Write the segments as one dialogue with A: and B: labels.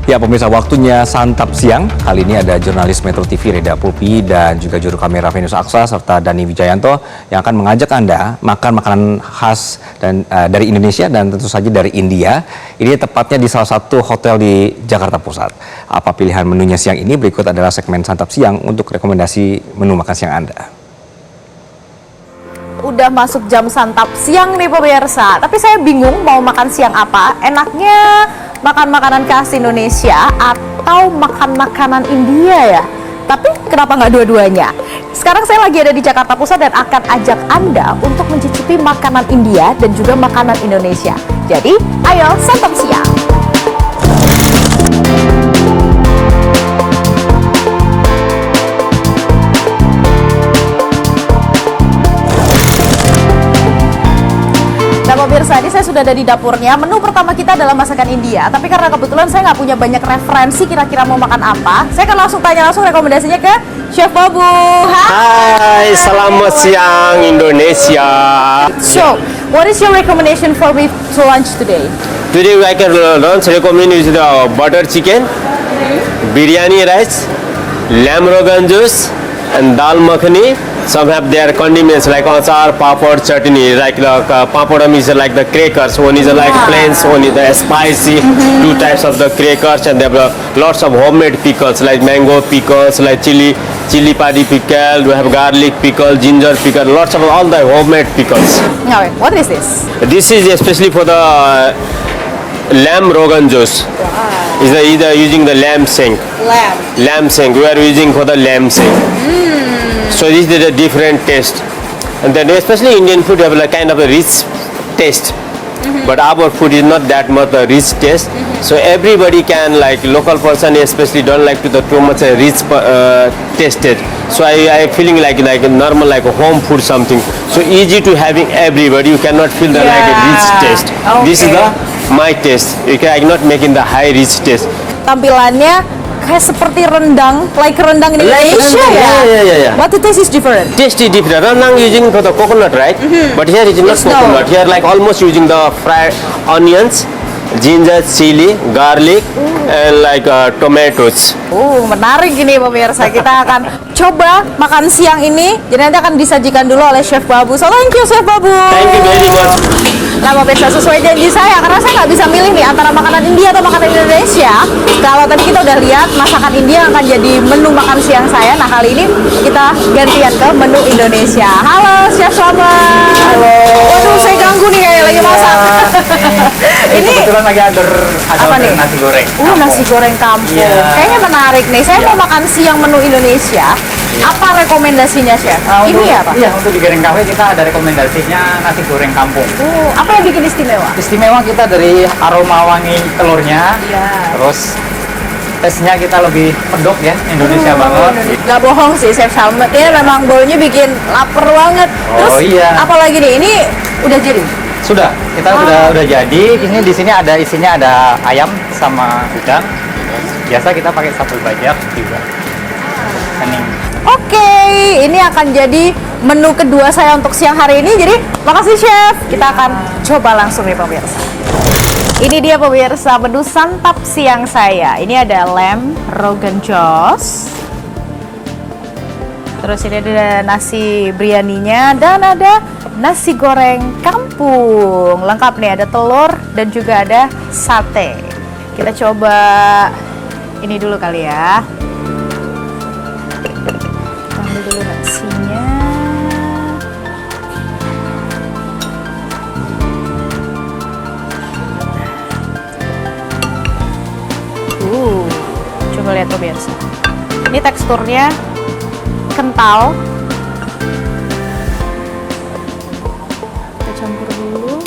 A: Ya pemirsa, waktunya santap siang. Kali ini ada jurnalis Metro TV Reda Pulpi dan juga juru kamera Venus Aksa serta Dani Wijayanto yang akan mengajak Anda makan makanan khas dan dari Indonesia dan tentu saja dari India. Ini tepatnya di salah satu hotel di Jakarta Pusat. Apa pilihan menunya siang ini? Berikut adalah segmen santap siang untuk rekomendasi menu makan siang Anda.
B: Udah masuk jam santap siang nih pemirsa, tapi saya bingung mau makan siang apa. Enaknya makan makanan khas Indonesia atau makan makanan India ya? Tapi kenapa nggak dua-duanya? Sekarang saya lagi ada di Jakarta Pusat dan akan ajak Anda untuk mencicipi makanan India dan juga makanan Indonesia. Jadi, ayo santap siang! Nah pemirsa, ini saya sudah ada di dapurnya. Menu pertama kita adalah masakan India. Tapi karena kebetulan saya nggak punya banyak referensi kira-kira mau makan apa, saya akan langsung tanya langsung rekomendasinya ke Chef Babu.
C: Hai, selamat siang Indonesia.
B: So, what is your recommendation for me to lunch today?
C: Today I can lunch recommend is the butter chicken, biryani rice, lamb rogan juice, and dal makhani. Some have their condiments like achar, papad, chutney. Like the papadum is like the crackers. One is like plain, one is the spicy. Two types of the crackers, and they have lots of homemade pickles like mango pickles, like chili padi pickle. We have garlic pickle, ginger pickle. Lots of all the homemade pickles.
B: No, wait, what is this?
C: This is especially for the lamb rogan juice. Is either using the lamb shank. Lamb shank. We are using for the lamb shank. So this is a different taste, and then especially Indian food have like kind of a rich taste, but our food is not that much a rich taste. So everybody can, like local person especially don't like to the too much a rich tasted. So I feeling like normal like a home food something. So easy to having everybody. You cannot feel the like a rich taste. This is the my taste. I cannot make in the high rich taste.
B: Tampilannya kayak seperti rendang, like rendang in Indonesia ya?
C: Yeah.
B: But the taste is different.
C: Taste is different. Rendang using for the coconut, right? But here it is not coconut. Here like almost using the fried onions, ginger, chili, garlic, and like tomatoes.
B: Menarik ini pemirsa. Kita akan coba makan siang ini. Jadi nanti akan disajikan dulu oleh Chef Babu. So thank you Chef Babu.
C: Thank you very much.
B: Nah pemirsa, sesuai janji saya, karena saya nggak bisa milih nih antara makanan India atau makanan Indonesia. Kalau tadi kita udah lihat masakan India akan jadi menu makan siang saya. Nah kali ini kita gantian ke menu Indonesia. Halo Chef, selamat.
D: Halo.
B: Waduh, saya ganggu nih kayak lagi masak.
D: Ini kebetulan lagi ada
B: apa nih?
D: nasi goreng.
B: Nasi goreng kampung.
D: Iya.
B: Kayaknya menarik nih. Saya mau makan siang menu Indonesia. Apa rekomendasinya Chef? Ini ya Pak?
D: Iya, untuk di Goreng Cafe kita ada rekomendasinya nasi goreng kampung.
B: Apa yang bikin istimewa?
D: Istimewa kita dari aroma wangi telurnya.
B: Iya.
D: Terus tesnya kita lebih medok ya, Indonesia banget.
B: Gak bohong sih Chef Salmet, ini memang baunya bikin lapar banget. Terus
D: iya.
B: apalagi nih, ini udah jadi?
D: Sudah, kita udah jadi. Ini di sini ada isinya ada ayam sama udang. Biasa kita pakai sambal bajak juga. Kening.
B: Oke, ini akan jadi menu kedua saya untuk siang hari ini. Jadi, makasih Chef. Kita akan coba langsung nih pemirsa. Ini dia pemirsa menu santap siang saya. Ini ada lamb rogan josh. Terus ini ada nasi biryaninya dan ada nasi goreng kampung. Lengkap nih, ada telur dan juga ada sate. Kita coba ini dulu kali ya. Ambil dulu nasinya. Coba lihat pemirsa. Ini teksturnya kental. Kita campur dulu.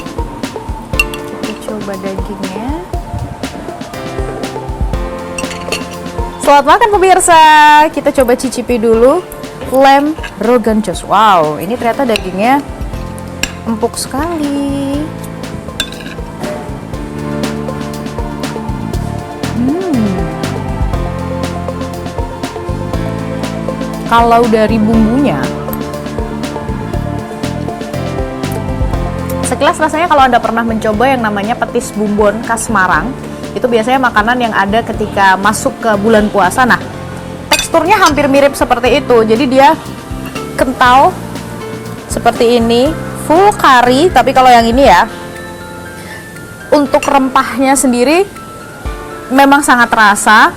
B: Kita coba dagingnya. Selamat makan pemirsa. Kita coba cicipi dulu lamb rogan josh. Wow, ini ternyata dagingnya empuk sekali. Kalau dari bumbunya, sekilas rasanya kalau Anda pernah mencoba yang namanya petis bumbon khas Semarang, Itu biasanya makanan yang ada ketika masuk ke bulan puasa. Nah, teksturnya hampir mirip seperti itu. Jadi dia kental seperti ini, full kari. Tapi kalau yang ini ya, untuk rempahnya sendiri memang sangat terasa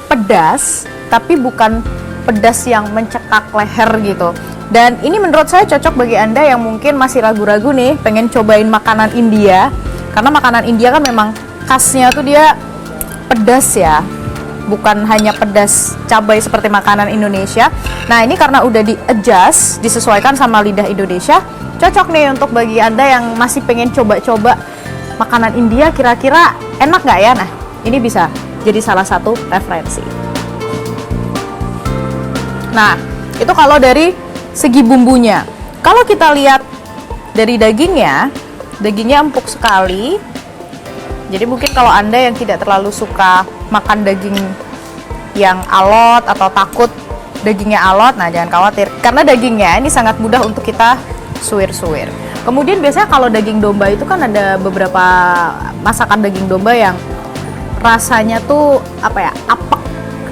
B: pedas, tapi bukan pedas yang mencekak leher gitu. Dan ini menurut saya cocok bagi Anda yang mungkin masih ragu-ragu nih, pengen cobain makanan India. Karena makanan India kan memang khasnya tuh dia pedas ya, bukan hanya pedas cabai seperti makanan Indonesia. Nah, ini karena udah di-adjust, disesuaikan sama lidah Indonesia, cocok nih untuk bagi Anda yang masih pengen coba-coba makanan India, kira-kira enak nggak ya? Nah, ini bisa jadi salah satu referensi. Nah, itu kalau dari segi bumbunya. Kalau kita lihat dari dagingnya empuk sekali. Jadi mungkin kalau Anda yang tidak terlalu suka makan daging yang alot atau takut dagingnya alot, nah jangan khawatir. Karena dagingnya ini sangat mudah untuk kita suwir-suwir. Kemudian biasanya kalau daging domba itu kan ada beberapa masakan daging domba yang rasanya tuh apa ya, apek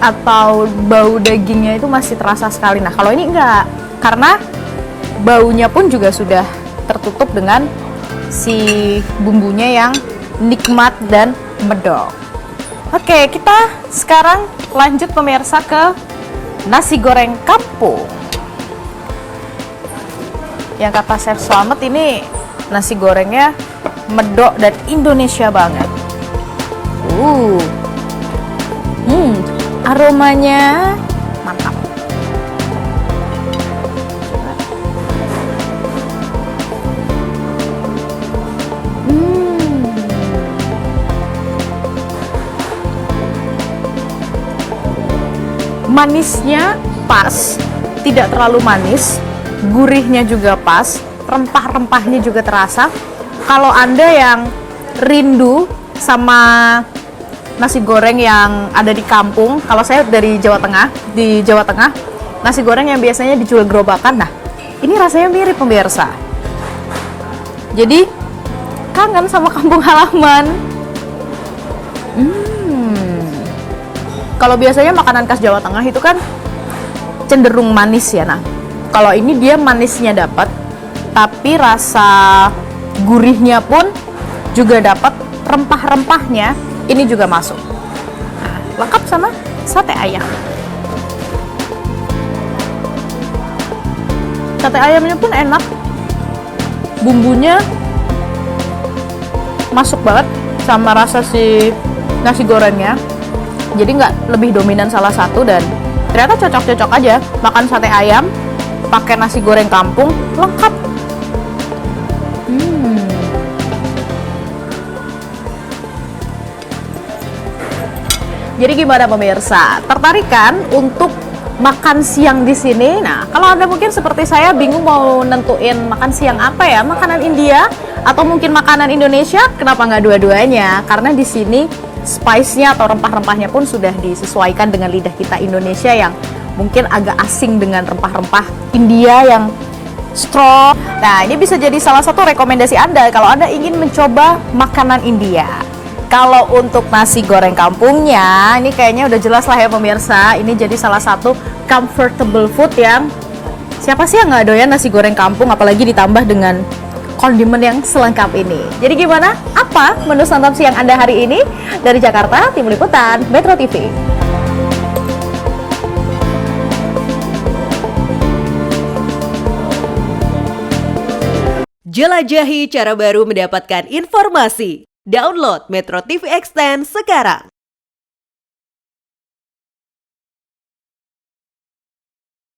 B: atau bau dagingnya itu masih terasa sekali. Nah, kalau ini enggak, karena baunya pun juga sudah tertutup dengan si bumbunya yang nikmat dan medok. Oke, kita sekarang lanjut pemirsa ke nasi goreng kampung. Yang kata Chef Slamet ini nasi gorengnya medok dan Indonesia banget. Aromanya mantap. Manisnya pas, tidak terlalu manis, gurihnya juga pas, rempah-rempahnya juga terasa. Kalau Anda yang rindu sama nasi goreng yang ada di kampung, kalau saya dari Jawa Tengah, di Jawa Tengah, nasi goreng yang biasanya dijual gerobakan, nah ini rasanya mirip pemirsa. Jadi kangen sama kampung halaman. Kalau biasanya makanan khas Jawa Tengah itu kan cenderung manis ya. Nah, kalau ini dia manisnya dapat, tapi rasa gurihnya pun juga dapat, rempah-rempahnya ini juga masuk. Nah, lengkap sama sate ayam. Sate ayamnya pun enak, bumbunya masuk banget sama rasa si nasi gorengnya. Jadi nggak lebih dominan salah satu, dan ternyata cocok-cocok aja makan sate ayam pakai nasi goreng kampung, lengkap. Jadi gimana pemirsa? Tertarik kan untuk makan siang di sini? Nah, kalau Anda mungkin seperti saya bingung mau nentuin makan siang apa ya, makanan India atau mungkin makanan Indonesia, kenapa nggak dua-duanya? Karena di sini spice-nya atau rempah-rempahnya pun sudah disesuaikan dengan lidah kita Indonesia yang mungkin agak asing dengan rempah-rempah India yang strong. Nah, ini bisa jadi salah satu rekomendasi Anda kalau Anda ingin mencoba makanan India. Kalau untuk nasi goreng kampungnya, ini kayaknya udah jelas lah ya pemirsa. Ini jadi salah satu comfortable food yang siapa sih yang nggak doyan nasi goreng kampung, apalagi ditambah dengan kondimen yang selengkap ini. Jadi gimana? Apa menu santap siang Anda hari ini? Dari Jakarta, Tim Liputan Metro TV.
E: Jelajahi cara baru mendapatkan informasi. Download Metro TV Extend sekarang.